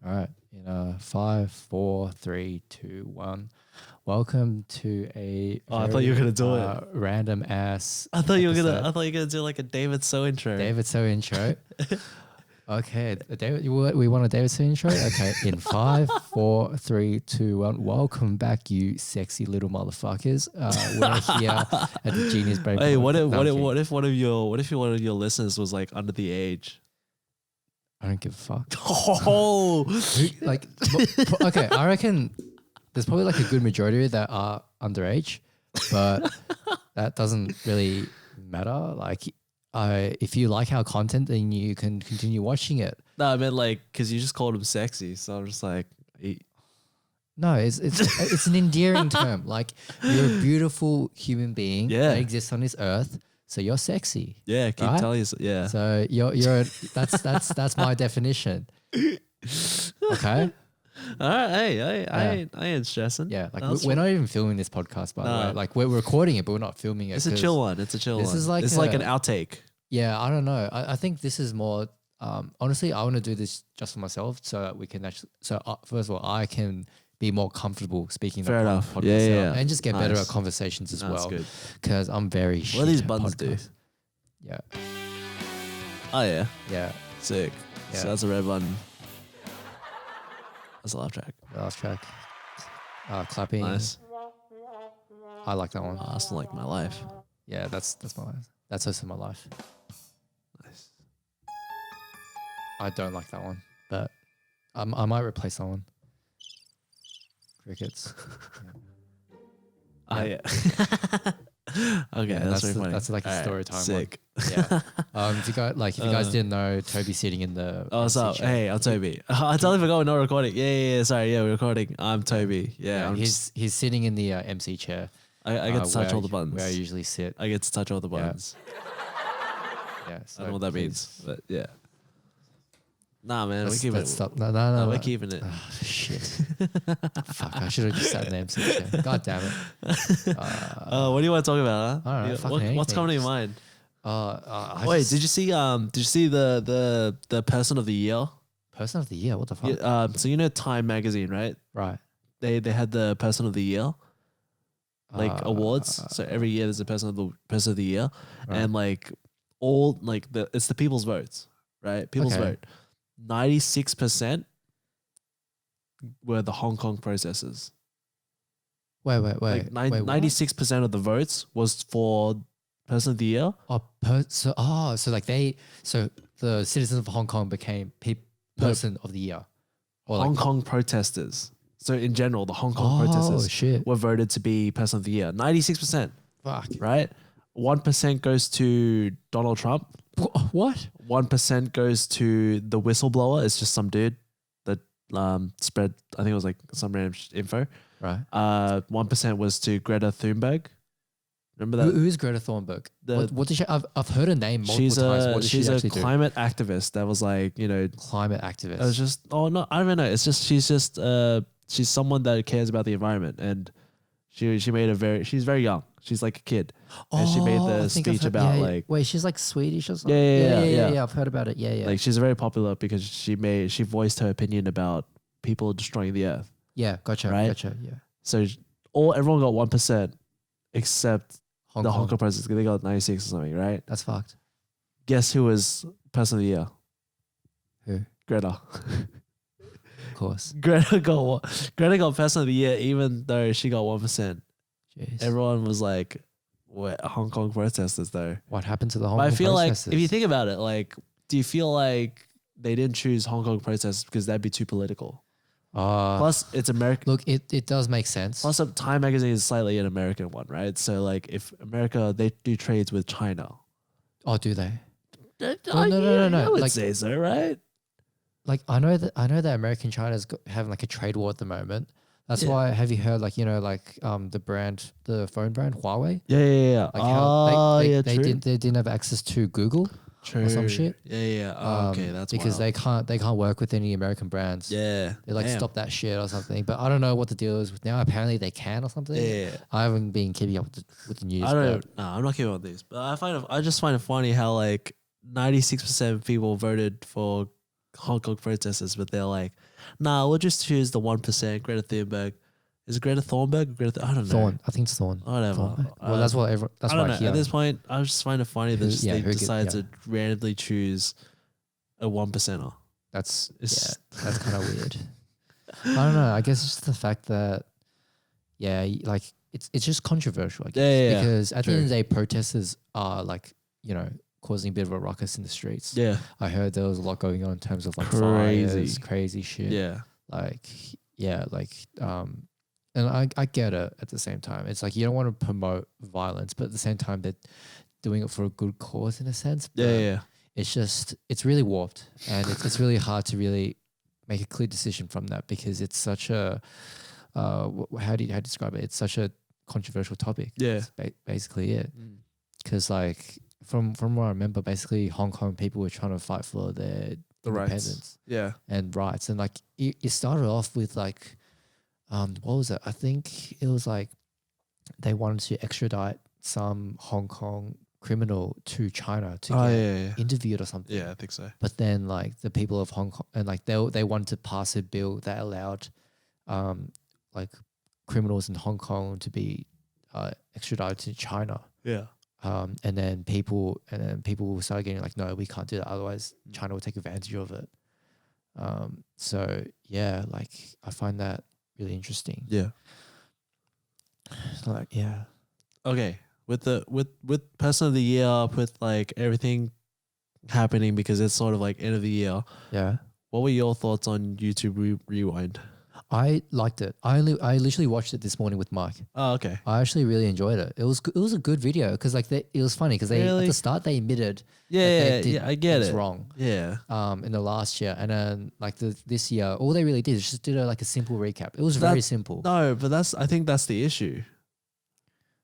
All right. In 5, 4, 3, 2, 1. Welcome to a I thought you were gonna do it. Random ass. I thought you were gonna do like a David So intro. David So intro. Okay, we want a David So intro. Okay, in 5, 4, 3, 2, 1. Welcome back, you sexy little motherfuckers. We're here at the Genius Break. Hey, what if one of your listeners was like under the age? I don't give a fuck. Oh, Okay, I reckon there's probably like a good majority that are underage, but that doesn't really matter. Like, if you like our content, then you can continue watching it. no, I meant like because you just called him sexy, so I'm just like, No, it's an endearing term. Like, you're a beautiful human being Yeah. that exists on this earth, so you're sexy. yeah, keep Right? telling us, yeah. So that's my definition. Okay. All right, hey, I ain't stressing. Yeah, like That's we're not even filming this podcast, by the way. Like, we're recording it, but we're not filming it. It's a chill one. It's a chill one. this is like it's like an outtake. Yeah, I don't know. I think this is more. Honestly, I want to do this just for myself, so that we can actually. So first of all, I can be more comfortable speaking. Fair on enough. podcast Yeah. and just get better Nice. at conversations as That's well. good. Because I'm very. What do these buttons do? Yeah, Oh yeah, yeah. sick. Yeah. So that's a red button. That's a laugh track. The last track. Clapping. Nice. I like that one. Oh, that's like my life. Yeah, that's also my life. Nice. I don't like that one, but I might replace that one. Crickets. Oh yeah. Okay, Yeah, that's very funny. that's like a All story right, time. sick. One. Yeah. If you guys didn't know, Toby's sitting in the. Oh, what's MC up? chair. Hey, I'm Toby. I totally forgot we're not recording. Yeah. Sorry, yeah, we're recording. I'm Toby. Yeah, he's sitting in the MC chair. I get to touch where all the buttons. Where I usually sit. I get to touch all the buttons. Yeah. I don't know what that means, but yeah. Nah, man, we're keeping Let's it. stop. No. We're keeping it. Oh, shit. Fuck, I should have just sat in the MC chair. God damn it. What do you want to talk about, huh? I don't know, fucking What's anything. coming to your mind? Wait, Did you see the person of the year? Person of the year? What the fuck? Yeah, so you know Time magazine, right? Right. They had the person of the year awards. So every year there's a person of the year, Right. and like all like it's the people's votes, right? People's Okay. vote. 96% were the Hong Kong protesters. Wait. Like Wait, what? 96% of the votes was for person of the year. So the citizens of Hong Kong became person of the year. Or Hong Kong protesters. So in general, the Hong Kong Oh, protesters shit. were voted to be person of the year. 96%, Fuck. right? 1% goes to Donald Trump. What? 1% goes to the whistleblower. It's just some dude that spread, I think it was like some random info. Right. 1% was to Greta Thunberg. Remember that? Who is Greta Thunberg? The- What does she? I've heard her name multiple times. What does she's she a actually do? climate activist that was like, Climate activist. it was just, I don't know. It's just, she's someone that cares about the environment, and she made she's very young. She's like a kid. And she made I the think I've speech heard- about yeah, like, Wait, she's like Swedish or something. Yeah. I've heard about it. Yeah. like she's very popular because she voiced her opinion about people destroying the earth. Yeah. Gotcha. Right? Gotcha. Yeah. So everyone got 1% except Hong the Kong. Hong Kong president. They got 96 or something, right? That's fucked. Guess who was person of the year? Who? Greta. Of course. Greta got person of the year even though she got 1%. Jeez. Everyone was like, what, Hong Kong protesters though. What happened to the Hong But Kong I feel like protesters? if you think about it, like, do you feel like they didn't choose Hong Kong protesters because that'd be too political? Plus, it's American. Look, it does make sense. Plus, Time magazine is slightly an American one, right? So, like, if America, they do trades with China. Oh, do they? No. No. I would Like, say so, right? like I know that America and China's having like a trade war at the moment. That's Yeah. why. Have you heard the phone brand Huawei? Yeah. Like how true. they didn't have access to Google True. or some shit. Yeah. Oh, okay, that's because wild. they can't work with any American brands. Yeah. They like Damn. stop that shit or something. But I don't know what the deal is with now. Apparently they can or something. Yeah. I haven't been keeping up with the news. I don't. No, I'm not keeping on this, but I just find it funny how like 96% of people voted for Hong Kong protesters, but they're like, nah, we'll just choose the 1%. Greta Thunberg. Is it Greta Thunberg? I don't know. Thorn. I think it's Thorn. Whatever. Thornberg. Well, that's what that's I don't what know. I hear. At this point, I just find it funny that they decide to randomly choose a 1%er. That's kind of weird. I don't know. I guess it's just the fact that like it's just controversial. I guess because at the end of the day, protesters are like causing a bit of a ruckus in the streets. Yeah, I heard there was a lot going on in terms of like fires, crazy shit. Yeah, and I get it at the same time. It's like you don't want to promote violence, but at the same time they're doing it for a good cause in a sense. But it's really warped, and it's really hard to really make a clear decision from that because it's such a how do you describe it? It's such a controversial topic. Yeah, that's basically it. Because like from what I remember, basically Hong Kong people were trying to fight for the independence, and rights, and like it started off with like. What was it? I think it was like they wanted to extradite some Hong Kong criminal to China to get interviewed or something. Yeah, I think so. But then like the people of Hong Kong and like they wanted to pass a bill that allowed like criminals in Hong Kong to be extradited to China. Yeah. And then people started getting like, no, we can't do that. Otherwise China will take advantage of it. So yeah, like I find that really interesting. Yeah. Like, yeah. Okay. With Person of the Year, with like everything happening because it's sort of like end of the year. Yeah. What were your thoughts on YouTube Rewind? I liked it. I literally watched it this morning with Mike. Oh, okay. I actually really enjoyed it. It was a good video because like it was funny because they at the start they admitted I get it. Wrong. Yeah. In the last year, and then like this year, all they really did is just did like a simple recap. It was very simple. No, but I think that's the issue.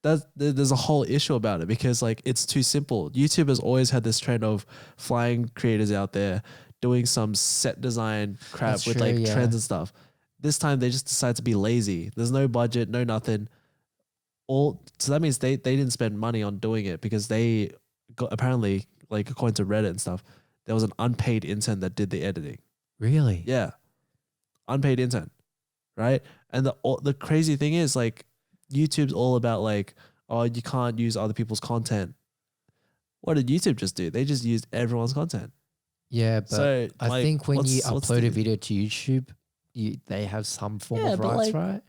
There's a whole issue about it because like it's too simple. YouTube has always had this trend of flying creators out there doing some set design crap with trends and stuff. This time they just decide to be lazy. There's no budget, no nothing. So that means they didn't spend money on doing it because they got, apparently, like according to Reddit and stuff, there was an unpaid intern that did the editing. Really? Yeah. Unpaid intern. Right? And the crazy thing is like YouTube's all about like, oh, you can't use other people's content. What did YouTube just do? They just used everyone's content. Yeah, but I think when you upload a video to YouTube, they have some form of rights, right?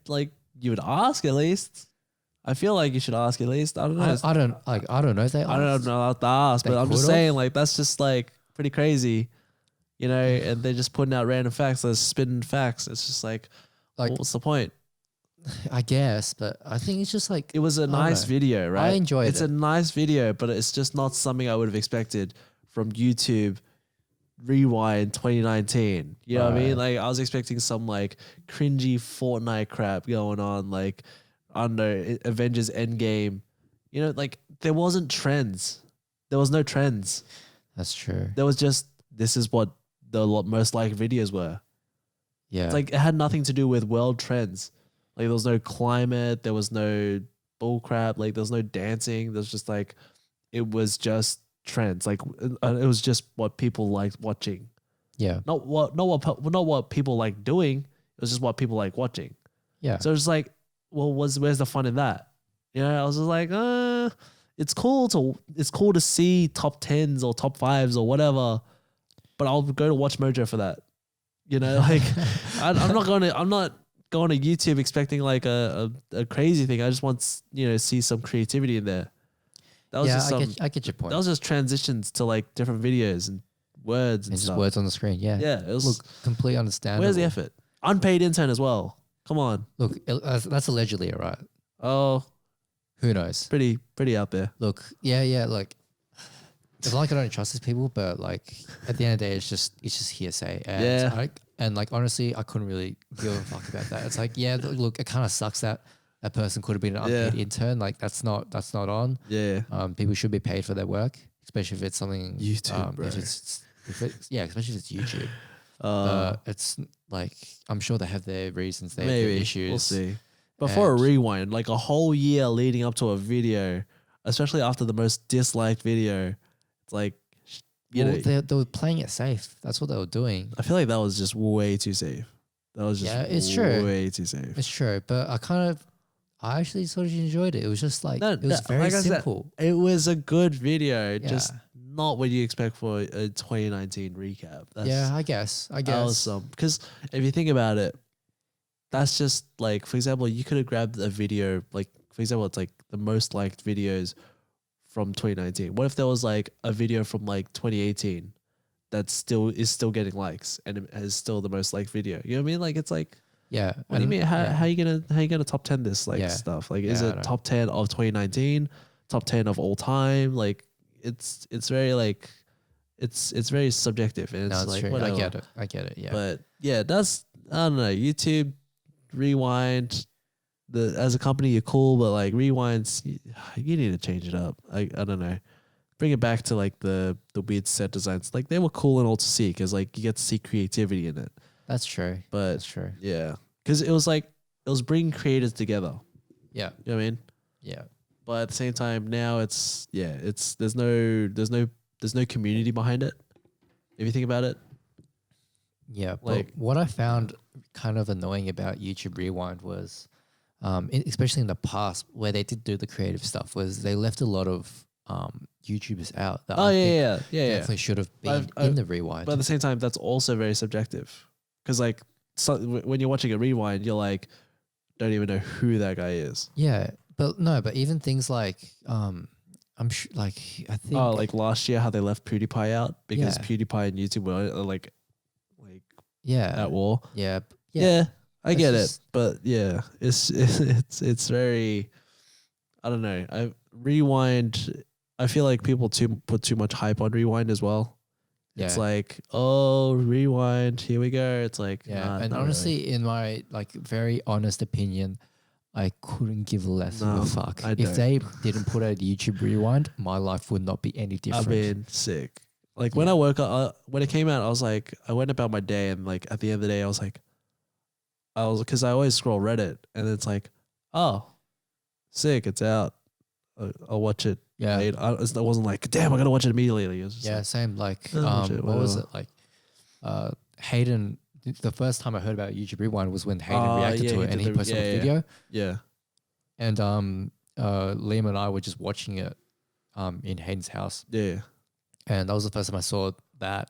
Like you would ask at least. I feel like you should ask at least. I don't know. I don't know if they asked. I don't know how to ask, but I'm just saying like that's just like pretty crazy, and they're just putting out random facts, they're spitting facts. It's just like what's the point? I guess, but I think it's just like it was a nice video, right? I enjoyed it. It's a nice video, but it's just not something I would have expected from YouTube Rewind 2019. You know what I mean? Like I was expecting some like cringy Fortnite crap going on, like I don't know, Avengers Endgame. Like there wasn't trends. There was no trends. That's true. There was just this is what the most liked videos were. Yeah. It's like it had nothing to do with world trends. Like there was no climate, there was no bull crap, like there was no dancing. There's just like it was just trends. Like it was just what people liked watching. Yeah. Not what people like doing. It was just what people like watching. Yeah. So it's like, well, where's the fun in that? I was just like, it's cool to see top 10s or top 5s or whatever, but I'll go to Watch Mojo for that. Like I'm not going to YouTube expecting like a crazy thing. I just want see some creativity in there. That was I get your point. That was just transitions to like different videos and words and just stuff. words on the screen. Yeah. Yeah. It was completely understandable. Where's the effort? Unpaid intern as well. Come on. Look, that's allegedly right. Oh, who knows? Pretty out there. Look, yeah. Like, it's like I don't trust these people, but like at the end of the day, it's just hearsay. And and like honestly, I couldn't really give a fuck about that. It's like, yeah, look, it kind of sucks that that person could have been an unpaid intern. Like that's not on. Yeah. People should be paid for their work, especially if it's something YouTube, bro. Especially if it's YouTube. It's like I'm sure they have their reasons, they have their issues. We'll see. But for a rewind, like a whole year leading up to a video, especially after the most disliked video, it's like you Well, know, they were playing it safe. That's what they were doing. I feel like that was just way too safe. That was just It's true. way too safe. It's true, but I actually sort of enjoyed it. It was just like, it was very like I said, simple. it was a good video, Yeah. just not what you expect for a 2019 recap. I guess. That was because if you think about it, that's just like, for example, you could have grabbed a video, like, for example, it's like the most liked videos from 2019. What if there was like a video from like 2018 that is still getting likes and it is still the most liked video? You know what I mean? Like, it's like, Yeah. what do you mean? How you gonna top 10 this stuff? Like, is it top 10 of 2019, top 10 of all time? Like, it's very like, it's very subjective, and it's like, true. whatever. I get it. Yeah. But yeah, that's, I don't know. YouTube, Rewind, as a company you're cool, but like Rewinds, you need to change it up. I don't know. Bring it back to like the weird set designs. Like, they were cool and all to see because like you get to see creativity in it. That's true. But That's true. yeah, because it was bringing creators together. Yeah. You know what I mean? Yeah. But at the same time, now it's there's no community behind it. If you think about it. Yeah. Like, But what I found kind of annoying about YouTube Rewind was, especially in the past where they did do the creative stuff, was they left a lot of YouTubers out that I think definitely should have been in the Rewind. But at the same time, that's also very subjective. Because like, when you're watching a Rewind, you're like, don't even know who that guy is. Yeah, but even things like I'm sure, like, I think like last year, how they left PewDiePie out because Yeah. PewDiePie and YouTube were like yeah, at war. yeah, Yeah, I It's get just- it, but yeah, it's very, I don't know. Rewind. I feel like people put too much hype on Rewind as well. yeah. It's like, oh, Rewind, here we go. It's like, Yeah, nah, and not honestly, in my like very honest opinion, I couldn't give less of No, a fuck. I If don't. they didn't put out YouTube Rewind, my life would not be any really. different. I mean, sick. Like, when I woke up, when it came out, I was like, I went about my day, and like at the end of the day, because I always scroll Reddit, and it's like, oh, sick, it's out. I'll watch it. yeah, Later. I wasn't like, damn, I gotta watch it immediately. It was just yeah, like, same. Like, Oh, shit, what was whatever. it like? Hayden. The first time I heard about YouTube Rewind was when Hayden reacted to he it, and did he the- posted a yeah. video. yeah, And Liam and I were just watching it in Hayden's house. yeah. And that was the first time I saw that.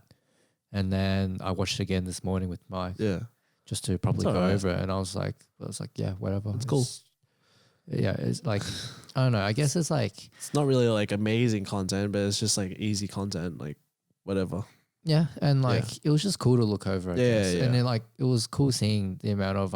And then I watched it again this morning with Mike Yeah. just to probably It's go alright. over it. And I was like, yeah, whatever. It's cool. Yeah, it's like, I don't know. I guess it's like, It's not really like amazing content, but it's just like easy content, like whatever. yeah. And like, it was just cool to look over. I Yeah, guess. yeah. And then like, it was cool seeing the amount of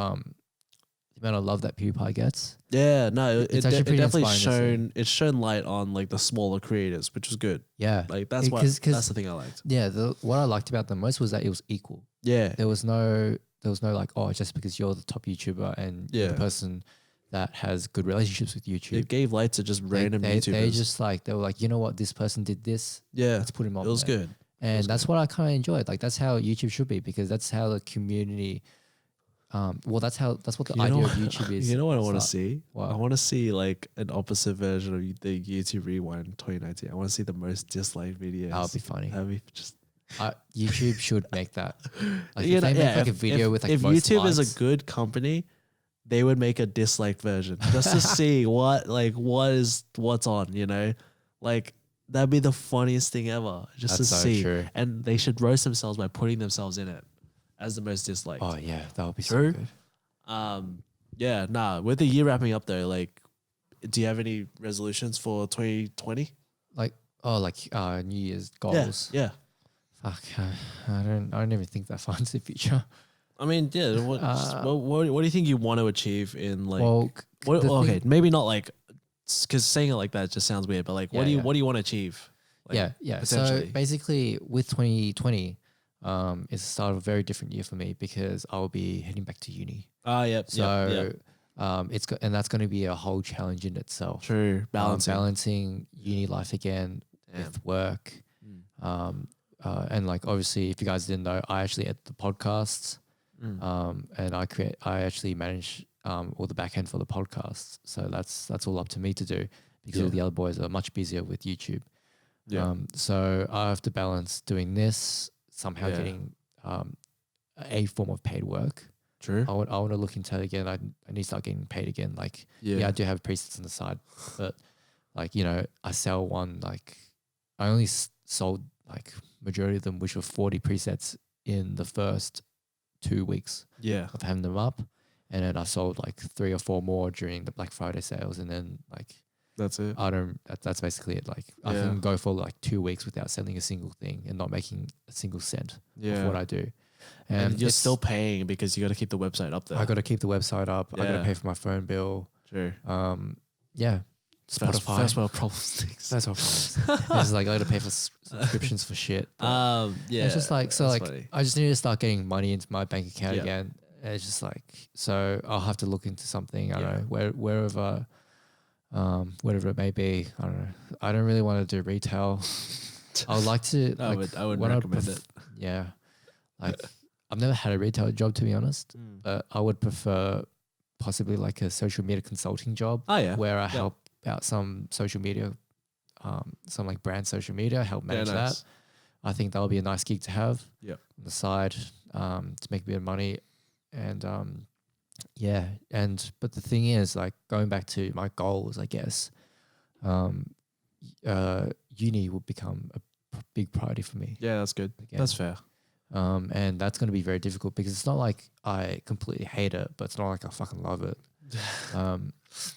love that PewDiePie gets. Yeah, no, It's it actually pretty definitely inspiring to see. shown light on like the smaller creators, which was good. Yeah. Like that's what 'Cause- that's the thing I liked. Yeah. What I liked about them most was that it was equal. Yeah, There was no like, oh, just because you're the top YouTuber and you're Yeah. the person that has good relationships with YouTube. it gave light to just random they YouTubers. just like, they were like, you know what, this person did this, yeah, let's put him on it was there. good. And was that's what I kind of enjoyed. Like, that's how YouTube should be, because that's how the community, that's what the idea of YouTube is. You know what I want to Start. see? What? I want to see like an opposite version of the YouTube Rewind 2019. I want to see the most disliked videos. That would be funny. That'd be just. YouTube should make that. Like, You if know, they make yeah, like a if- video with like if most YouTube is likes, a good company, they would make a disliked version just to see what's on. You know, like that'd be the funniest thing ever. Just That's to so see, true. and they should roast themselves by putting themselves in it as the most disliked. oh yeah, that would be so True. good. Yeah, nah. With the year wrapping up though, like, do you have any resolutions for 2020? Like, New Year's goals. Yeah. Fuck, I don't even think that far into the future. I mean, yeah. What do you think you want to achieve in like? Well, okay, maybe not like, because saying it like that just sounds weird. But like, what Yeah, do you want to achieve? Like, yeah. So potentially. basically, with 2020, it's the start of a very different year for me because I will be heading back to uni. Yep. So, and that's going to be a whole challenge in itself. True. Balancing uni life again with work. And like, obviously, if you guys didn't know, I actually edit the podcasts. And I actually manage all the back end for the podcasts. So that's all up to me to do because all the other boys are much busier with YouTube. Yeah. So I have to balance doing this, somehow Yeah. getting a form of paid work. True. I want to look into it again. I need to start getting paid again. Like, yeah, I do have presets on the side, but like, you know, I sell one, like I only sold like majority of them, which were 40 presets in the first 2 weeks Yeah. of having them up. And then I sold like 3 or 4 more during the Black Friday sales. And then like, That's it. that's basically it. Like I can go for like 2 weeks without selling a single thing and not making a single cent of what I do. And you're still paying because you got to keep the website up there. I got to keep the website up. Yeah. I got to pay for my phone bill. True. Yeah. Spotify. First world problems. That's what problems. It's like I got to pay for subscriptions for shit. Yeah. It's just like, so like funny. I just need to start getting money into my bank account Yeah. again. And it's just like, so I'll have to look into something. I don't know, wherever it may be. I don't know. I don't really want to do retail. I would like to. Like, I would recommend it. Yeah. Like I've never had a retail job, to be honest, but I would prefer possibly like a social media consulting job. Oh yeah. Where I help out some social media, some like brand social media, help manage that. I think that would be a nice gig to have on the side to make a bit of money. And but the thing is, like going back to my goals, I guess, uni will become a big priority for me. Yeah, that's good. Again. That's fair. And that's going to be very difficult because it's not like I completely hate it, but it's not like I fucking love it.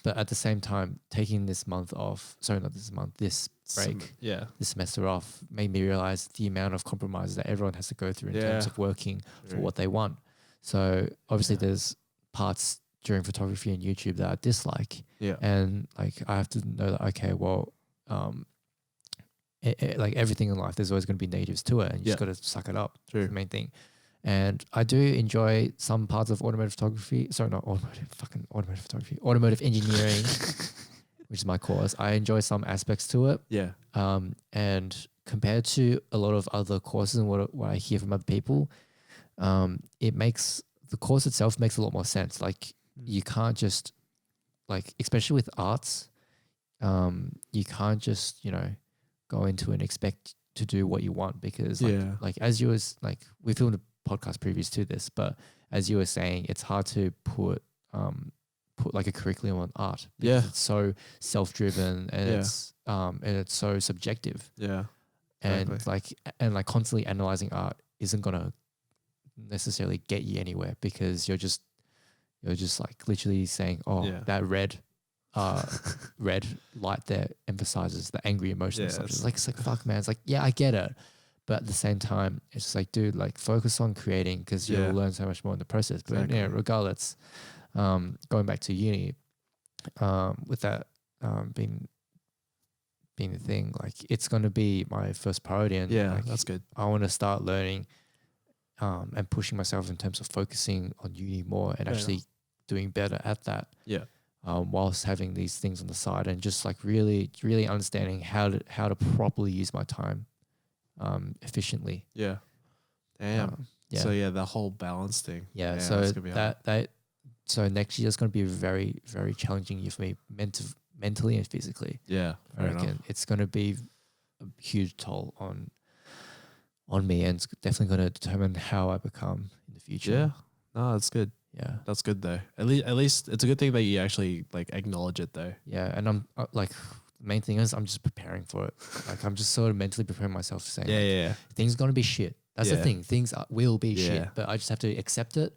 But at the same time, taking this month off, sorry, not this month, this break, this semester off, made me realize the amount of compromises that everyone has to go through in terms of working for what they want. So obviously there's parts during photography and YouTube that I dislike. Yeah. And like I have to know that, okay, well, like everything in life, there's always going to be negatives to it and you just got to suck it up. True. That's the main thing. And I do enjoy some parts of automotive photography. Sorry, not automotive photography, automotive engineering, which is my course. I enjoy some aspects to it. Yeah. And compared to a lot of other courses and what I hear from other people, it makes the course itself makes a lot more sense. Like you can't just like, especially with arts, you can't just, you know, go into and expect to do what you want because like as you was like, we filmed a podcast previous to this, but as you were saying, it's hard to put like a curriculum on art because it's so self-driven and it's so subjective. Yeah. And like constantly analyzing art isn't gonna necessarily get you anywhere because you're just like literally saying, that red light there emphasizes the angry emotion. It's like fuck, man. It's like, yeah, I get it. But at the same time, it's just like, dude, like focus on creating because you'll learn so much more in the process. But regardless, going back to uni, with that being the thing, like it's going to be my first priority. And like, that's good. I want to start learning and pushing myself in terms of focusing on uni more and actually doing better at that. Yeah. Whilst having these things on the side and just like really, really understanding how to properly use my time efficiently. Yeah. Damn. So the whole balance thing. Yeah. So so next year is going to be a very, very challenging year for me mentally and physically. Yeah. I reckon it's going to be a huge toll on me and it's definitely going to determine how I become in the future. Yeah. No, that's good. Yeah, that's good though. At least it's a good thing that you actually like acknowledge it though. Yeah, and I'm like, the main thing is I'm just preparing for it. Like I'm just sort of mentally preparing myself to saying, things are gonna be shit. That's the thing. Things will be shit, but I just have to accept it,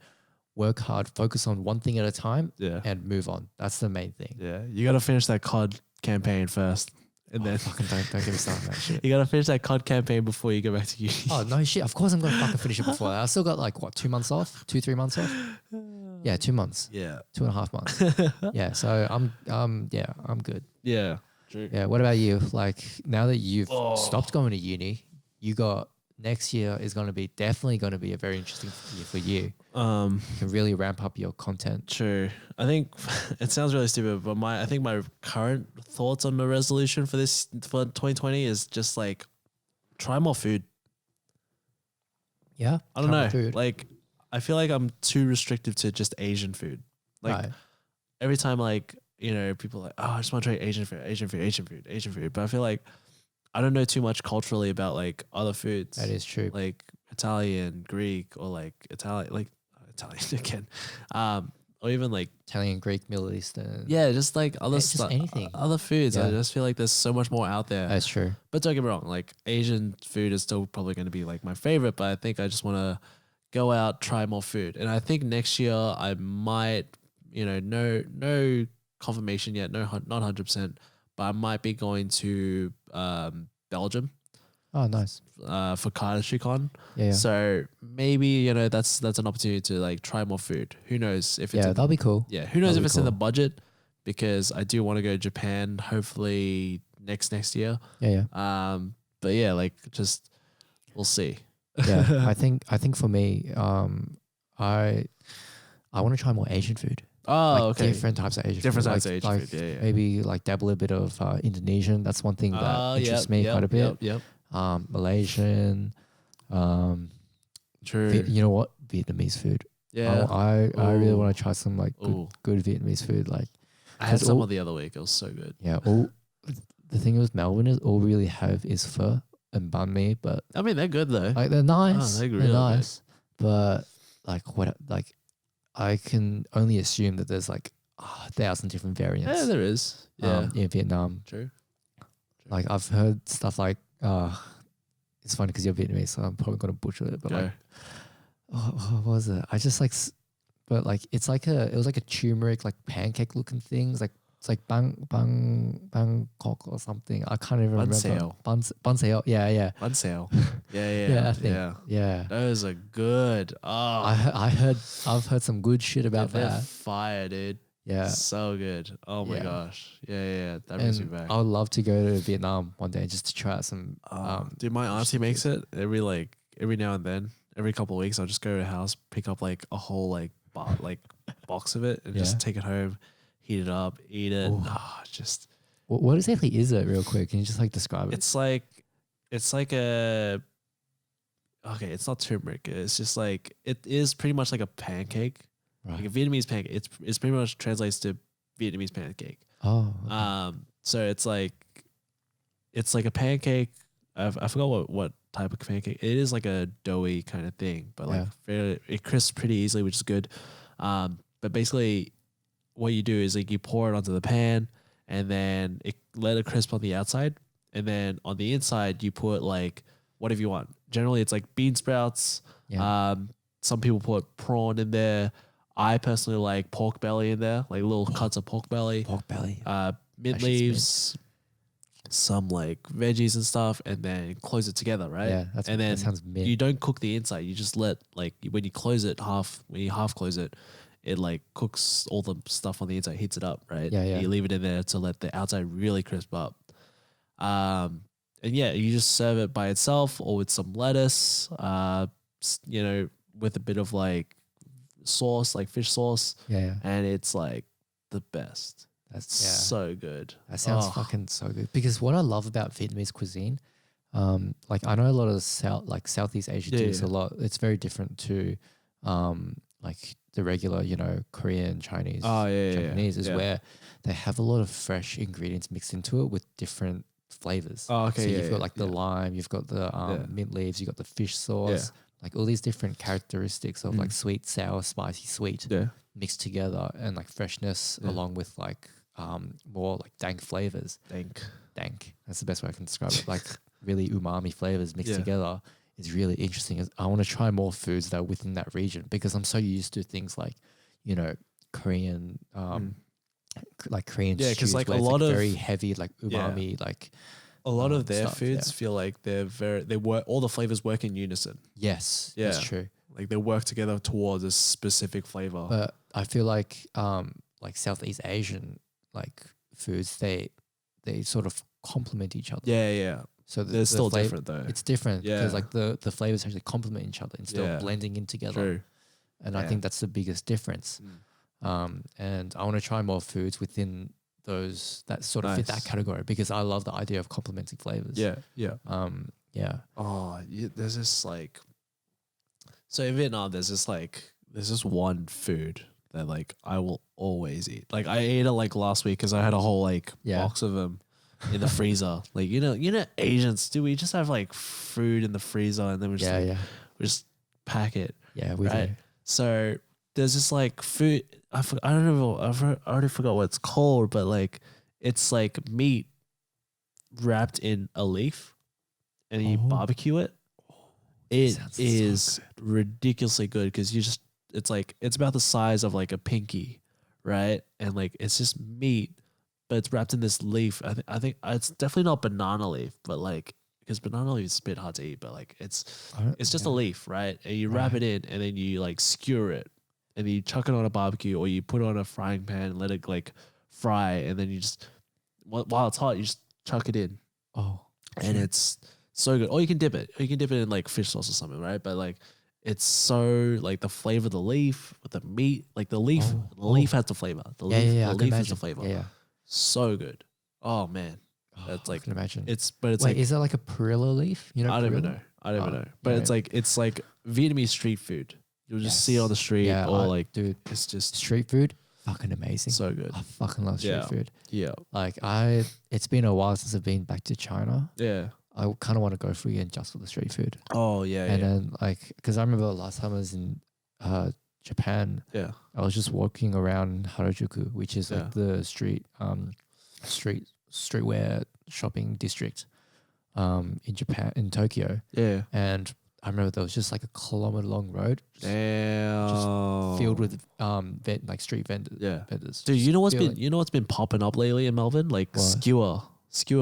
work hard, focus on one thing at a time, and move on. That's the main thing. Yeah, you got to finish that COD campaign first. And then fucking don't get me started on that shit. You gotta finish that COD campaign before you go back to uni. Oh no shit! Of course I'm gonna fucking finish it before that. I still got like what 2 months off, 3 months off. Yeah, 2 months. Yeah, 2.5 months. Yeah, so I'm good. Yeah, true. Yeah. What about you? Like now that you've stopped going to uni, you got next year is definitely going to be a very interesting year for you. You can really ramp up your content. True. I think it sounds really stupid, but I think my current thoughts on the resolution for 2020 is just like try more food. Yeah. I don't know. Food. Like I feel like I'm too restrictive to just Asian food. Like every time like, you know, people are like, oh, I just want to try Asian food. But I feel like I don't know too much culturally about like other foods. That is true. Like Italian, Greek, or like Italian again, or even like Italian, Greek, Middle Eastern. just like other just stuff, anything. other foods. I Yeah. just feel like there's so much more out there. That's true. But don't get me wrong, like Asian food is still probably going to be like my favorite. But I think I just want to go out, try more food, and I think next year I might, no confirmation yet, not 100%, but I might be going to Belgium Oh, nice. for KartenShikan. Yeah. So maybe that's an opportunity to like try more food. Who knows if it's Yeah, that'll be cool. who knows that'll if be it's in the cool. budget, because I do want to go to Japan hopefully next year. Yeah. But yeah, like just we'll see. Yeah. I think for me, I want to try more Asian food. Oh, Like okay. different types of Asian Different food. types like, of Asian like food, yeah. Maybe like dabble a bit of Indonesian. That's one thing that interests me quite a bit. Yep. Malaysian. True. You know what? Vietnamese food. Yeah. I really Ooh. want to try some like Ooh. good Vietnamese food. Like I had 'cause some all- the other week. It was so good. yeah, the thing with Melbourne is all we really have is pho and banh mi, but I mean, they're good though. like they're nice. they're They're really good. nice, but like I can only assume that there's like 1,000 different variants. Yeah, there is. Yeah. in Vietnam. True. Like I've heard stuff like it's funny because you're Vietnamese, so I'm probably gonna butcher it. But Go. like, what was it? I just like, but like it was like a turmeric like pancake looking thing. It's like Bangkok or something. I can't even remember. Bun sale. Yeah. Bun sale. Yeah. Yeah, I think. Yeah. Those are good. Oh, I've heard some good shit about they're that. fire, dude. Yeah. So good. Oh my Yeah. gosh. Yeah. That brings me And back. I would love to go to Vietnam one day just to try out some. Dude, my auntie makes it every now and then. Every couple of weeks, I'll just go to her house, pick up like a whole box of it, and just Yeah. take it home, heat it up, eat it. Ooh. Just What exactly is it, real quick? Can you just like describe it? it's like a okay. It's not turmeric. It's just like it is pretty much like a pancake, like a Right. Vietnamese pancake. It's pretty much translates to Vietnamese pancake. Oh. Okay. So it's like a pancake. I forgot what type of pancake. It is like a doughy kind of thing, but like it crisps pretty easily, which is good. But basically, what you do is like you pour it onto the pan, and then let it crisp on the outside, and then on the inside you put like whatever you want. Generally, it's like bean sprouts. Yeah. Some people put prawn in there. I personally like pork belly in there, like little cuts of pork belly. Pork belly. Mint shit's leaves, some like veggies and stuff, and then close it together, right? Yeah, and then that sounds mint. you don't cook the inside. You just let like when you half close it, it like cooks all the stuff on the inside, heats it up, right? Yeah. You leave it in there to let the outside really crisp up. And yeah, you just serve it by itself or with some lettuce, with a bit of like sauce, like fish sauce, Yeah. and it's like the best. That's So good. That sounds fucking so good. Because what I love about Vietnamese cuisine, like I know a lot of Southeast Asia do this a lot. It's very different to, like the regular, Korean, Chinese, Japanese is where they have a lot of fresh ingredients mixed into it with different flavors. Oh, okay. So yeah, you've got yeah, like the lime, you've got the mint leaves, you've got the fish sauce, like all these different characteristics of like sweet, sour, spicy, sweet yeah. mixed together, and like freshness along with like more like dank flavors. Dank. That's the best way I can describe it. Like really umami flavors mixed together is really interesting. I want to try more foods that are within that region because I'm so used to things like, Korean, like Korean Yeah, 'cause stews like where a it's lot like of- very heavy, like umami, like A lot of their stuff, foods feel like all the flavors work in unison. yes, Yeah. that's true. Like they work together towards a specific flavor. But I feel like Southeast Asian like foods, they sort of complement each other. yeah. So They're still different though. It's different because Yeah. like the flavors actually complement each other instead of blending in together. True. And I think that's the biggest difference. And I want to try more foods within those that sort of fit that Nice. category because I love the idea of complementing flavors. Yeah. Yeah. Oh, there's this like. So in Vietnam, there's this one food that like I will always eat. Like I ate it like last week because I had a whole like Yeah. box of them. in the freezer. Like, Asians, do we just have like food in the freezer and then we just we just pack it. Yeah, we right? do. So there's this like food. I don't know. I already forgot what it's called, but like it's like meat wrapped in a leaf, and you barbecue it. It is so ridiculously good because it's about the size of like a pinky, right? And like it's just meat, but it's wrapped in this leaf. I think it's definitely not banana leaf, but like because banana leaf is a bit hard to eat, but like it's just a leaf, right? And you wrap it in, and then you like skewer it, and then you chuck it on a barbecue, or you put it on a frying pan and let it like fry, and then you just while it's hot, you just chuck it in. And it's so good. Or you can dip it. Or you can dip it in like fish sauce or something, right? But like it's so like the flavor of the leaf with the meat, like the leaf has the flavor. The leaf has the flavor. Yeah. So good. Oh man. That's like, I can imagine. Wait, is that like a perilla leaf? You know, I don't even know. But it's like Vietnamese street food. You'll just see it on the street, dude, it's just street food. Fucking amazing. So good. I fucking love street food. Yeah. Like it's been a while since I've been back to China. Yeah. I kind of want to go for again just for the street food. Oh yeah. And then like, because I remember last time I was in Japan. Yeah. I was just walking around Harajuku, which is like the streetwear shopping district in Japan, in Tokyo. Yeah. And I remember there was just like a kilometer long road just filled with like street vendors. Yeah. Vendors. Dude, you know what's been popping up lately in Melbourne? Like skewer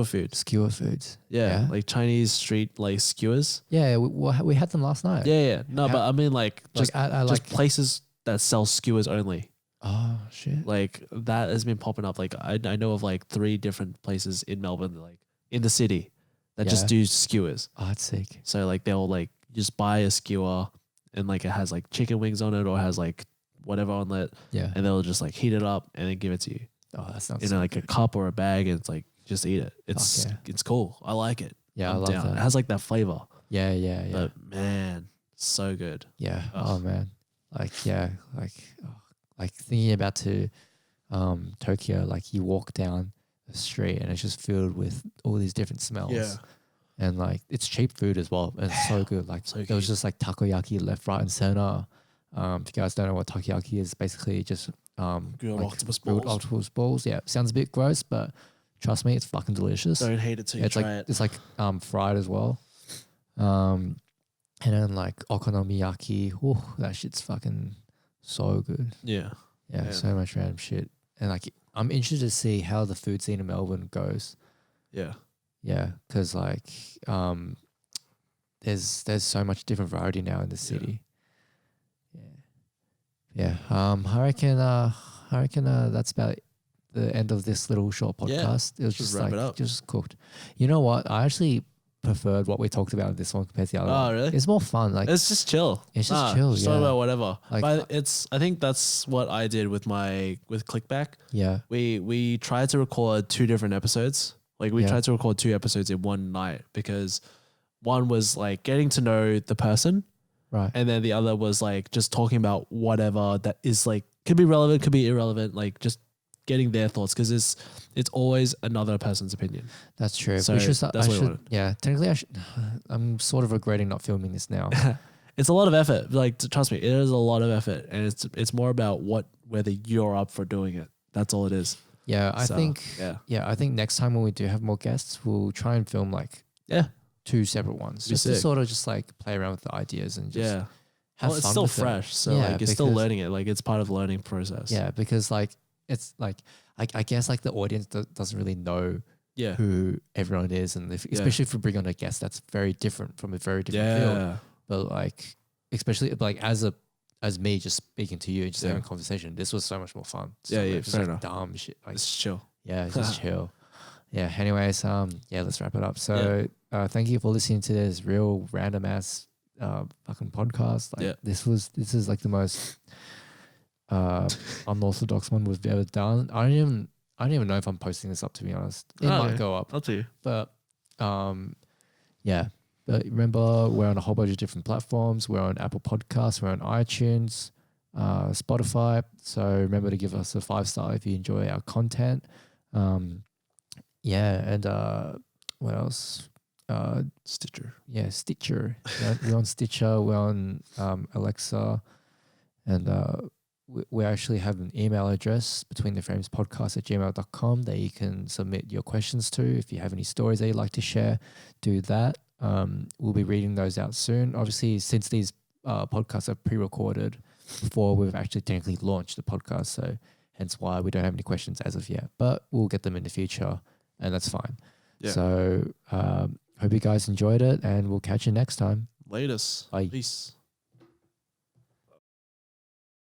food. Skewer foods. Yeah. Like Chinese street like skewers. Yeah, we had them last night. Yeah. No, but I mean like just just places that sell skewers only. Oh shit. Like that has been popping up. Like I know of like 3 different places in Melbourne, like in the city, that just do skewers. Oh, that's sick. So like they'll like just buy a skewer and like it has like chicken wings on it or has like whatever on it. Yeah. And they'll just like heat it up and then give it to you. Oh, that sounds in like a cup or a bag, and it's like just eat it. It's cool. I like it. Yeah, I love that. It has like that flavor. Yeah. But man, so good. Yeah. Oh man. Like like thinking about to Tokyo, like you walk down the street and it's just filled with all these different smells. Yeah. And like it's cheap food as well. And it's so good. Like there was just like takoyaki left, right, and center. If you guys don't know what takoyaki is, basically just grilled like octopus balls. Yeah, sounds a bit gross, but trust me, it's fucking delicious. Don't hate it till you try it. It's like fried as well. And then like okonomiyaki. Oh, that shit's fucking so good. Yeah. Yeah, so much random shit. And like I'm interested to see how the food scene in Melbourne goes. Yeah. Yeah, because like there's so much different variety now in the city. Yeah. I reckon that's about the end of this little short podcast. It was just wrap like it up. just cooked. You know what? I actually preferred what we talked about in this one compared to the other one. Oh, really? It's more fun. Like it's just chill. It's just chill. Just talk about whatever. Like, but I think that's what I did with Clickback. Yeah. We tried to record 2 different episodes. Like we tried to record 2 episodes in one night because one was like getting to know the person. Right. And then the other was like just talking about whatever that is like, could be relevant, could be irrelevant, like just getting their thoughts, because it's always another person's opinion. That's true. So that's what I wanted. Yeah, technically I'm sort of regretting not filming this now. It's a lot of effort. Like, trust me, it is a lot of effort, and it's more about whether you're up for doing it. That's all it is. Yeah, I think next time when we do have more guests, we'll try and film like 2 separate ones, just to sort of just like play around with the ideas and just have fun. It's still with fresh, it. so like you're still learning it. Like it's part of the learning process. Yeah, because like it's like I guess like the audience doesn't really know who everyone is, and especially if we bring on a guest that's very different from a very different field. But like especially like as me just speaking to you and just having a conversation, this was so much more fun. So just fair like enough. Dumb shit. Like, It's chill. Yeah, just chill. Yeah. Anyways, let's wrap it up. So, thank you for listening to this real random ass fucking podcast. Like, this is like the most unorthodox one we've ever done. I don't even know if I'm posting this up, to be honest. It might go up. I'll tell you. But But remember, we're on a whole bunch of different platforms. We're on Apple Podcasts. We're on iTunes, Spotify. So remember to give us a 5-star if you enjoy our content. Yeah, and what else? Stitcher. Yeah, Stitcher. We're on Stitcher. We're on Alexa, and we actually have an email address, betweentheframespodcast@gmail.com, that you can submit your questions to. If you have any stories that you'd like to share, do that. We'll be reading those out soon. Obviously, since these podcasts are pre-recorded before we've actually technically launched the podcast, so hence why we don't have any questions as of yet. But we'll get them in the future, and that's fine. Yeah. So hope you guys enjoyed it, and we'll catch you next time. Latest. Bye. Peace.